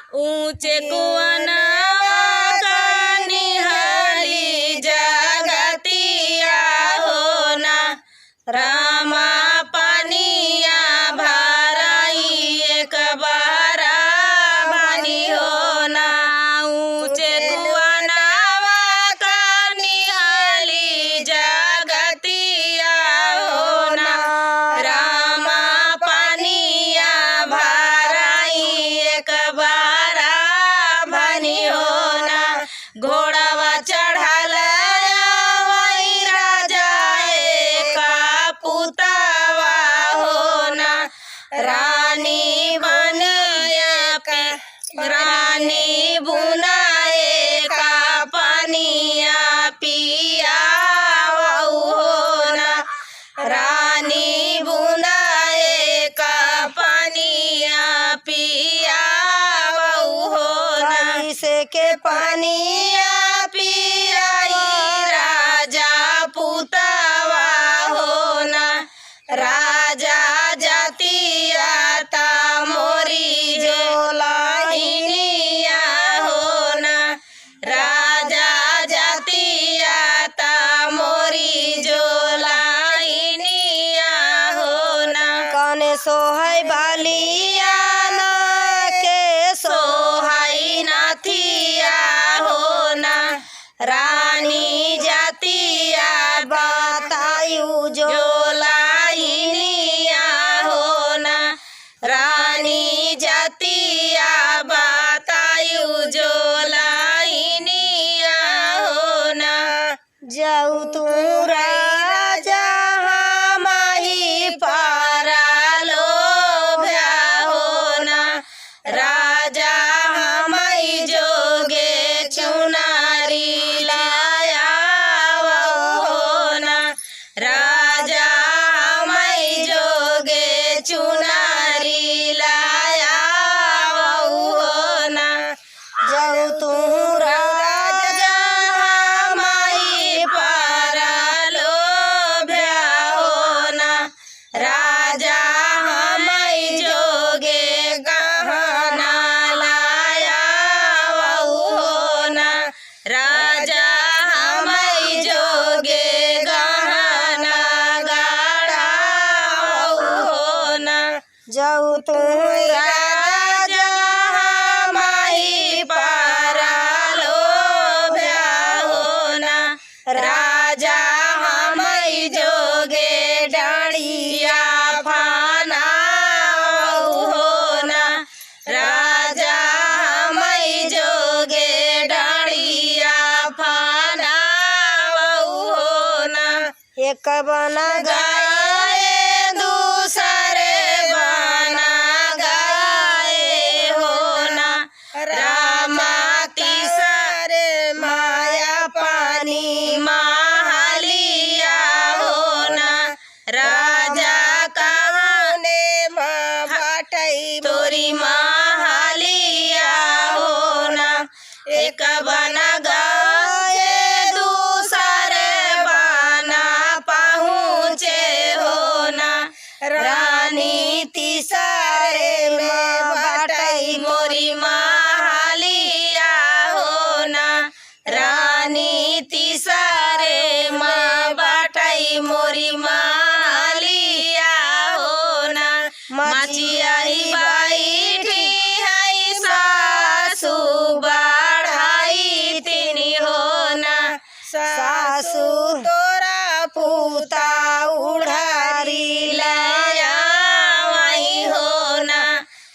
ऊंचे कुआनावा कनिहाली जगतिया होना रामा पानिया भराई एक बारा बनी होना। ऊंचे कुआनावा कनिहाली जगतिया होना रामा पानिया भराई एक बारा बनी होना। घोड़ावा चढ़ल वही राजा का पुतावा होना रानी बन रानी बुनाए का पानिया पिया होना रानी बुनाए का पानिया पिया होना। से के पानिया पियाई राजा पुतावा होना राजा जातिया ता मोरी जोलाइनिया होना राजा जातिया ता मोरी जोलाइनिया होना। कौने सोहै बालिया ना के सोहै नाथिया होना रानी जातिया बतायु जोलाइनिया होना रानी जातिया बतायु जोलाइनिया होना। जाऊ तू राजा माही पारा लोभ्या होना राजा हमई जोगे चुनारी लाया होना राजा हमई जोगे चुनारी लाया होना। जाऊ तू राजा माई पारा लोभ्या होना राजा हमई जोगे गहना लाया होना राजा हमई जोगे गहना गाड़ा होना। जाऊ तू राजा माई पारा लोभ्या होना राजा हमई जोगे डाड़िया फाना होना राजा हमई जोगे डाड़िया फाना होना। एक बना गाए दूसरे बना गाए होना रामा तीसरे माया पानी महालिया होना राजा कहने बाटई तोरी महालिया होना। एक बना गाए दूसरे बना पहुँचे होना रानी तीसरे में बाटई मोरी महालिया होना रानी तीसरे में बाटई मोरी महालिया होना। मचियाई बैठी है सासू बढ़ाई तिनी होना सासू तोरा पूता उड़ारी लाया वही होना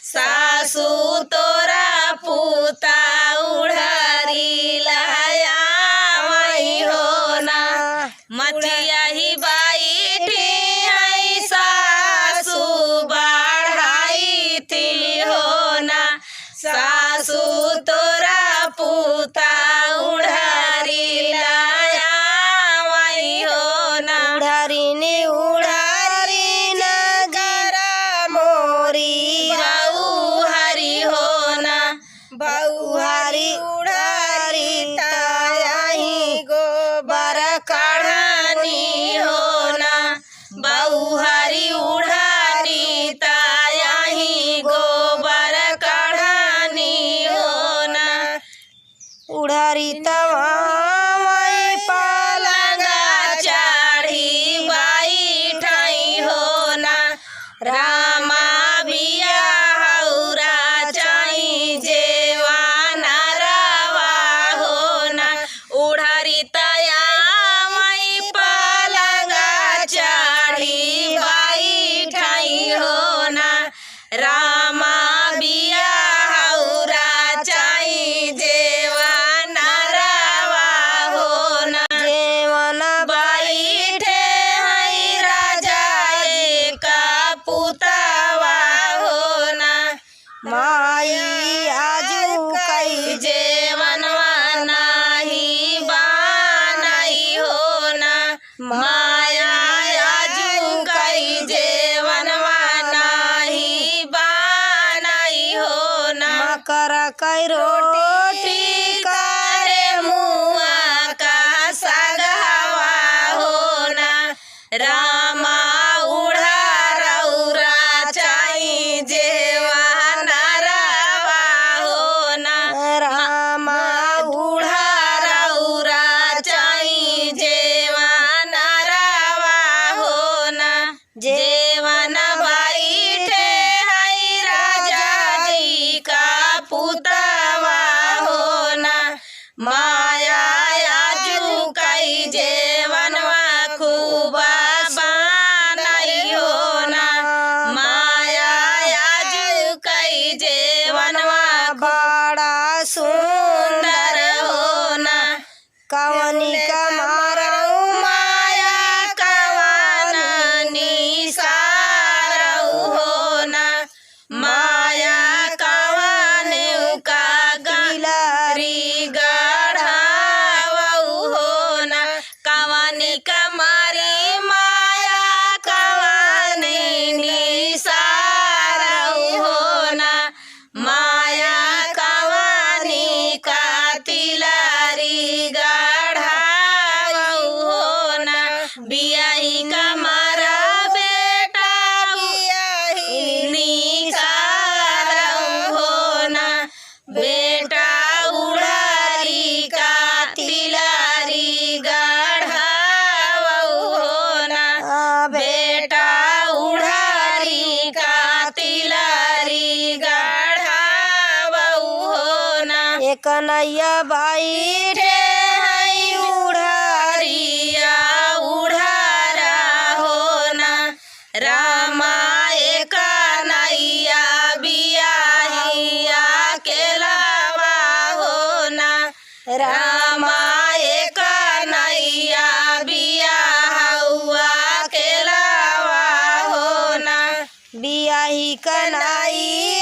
सासू तोरा पूता उड़ारी लाया वही होना। मचिया ही बैठी है सासू बढ़ाई थी होना सासू तोरा पूता उड़ारी लाया वही होना। उड़ारी न गरा मोरी बाऊ हरी होना बाऊ माई आजू कई जेवनवा नाही बनाई हो ना माया आजू कई जेवनवा नाही बनाई हो ना मकर कई रोटी करे मुआ का सगवा हो ना रामा उड़ा रौरा चाई जेवा नरवा हो ना रामा उड़ा रौरा चाई जेवा नरवा हो ना जेवन बैठे है राजा जी का पुतवा हो ना माया आजू कई जेवनवा खूबा बनाई हो ना माया आजू कई जेवनवा बड़ा सुंदर हो ना कवनी कमारऊ माया कवन निसारऊ हो ना माया कवन का गिलरी गढ़ावऊ हो ना कवन कमारी माया कवन निसारऊ हो ना माया कवनी का तिलरी गढ़ावऊ हो ना बियाही कमारा बेटा बियाही निसारऊ हो ना बेटा उड़ारी का तिलरी गढ़ावऊ हो ना बेटा उड़ारी का तिलरी गढ़ावऊ हो ना एक नैया बैठे है उड़ारिया उड़ारा हो ना रामा एक नैया बियाहिया केलावा हो ना रामा एक नैया बियाहुआ केलावा हो ना बियाही कनाई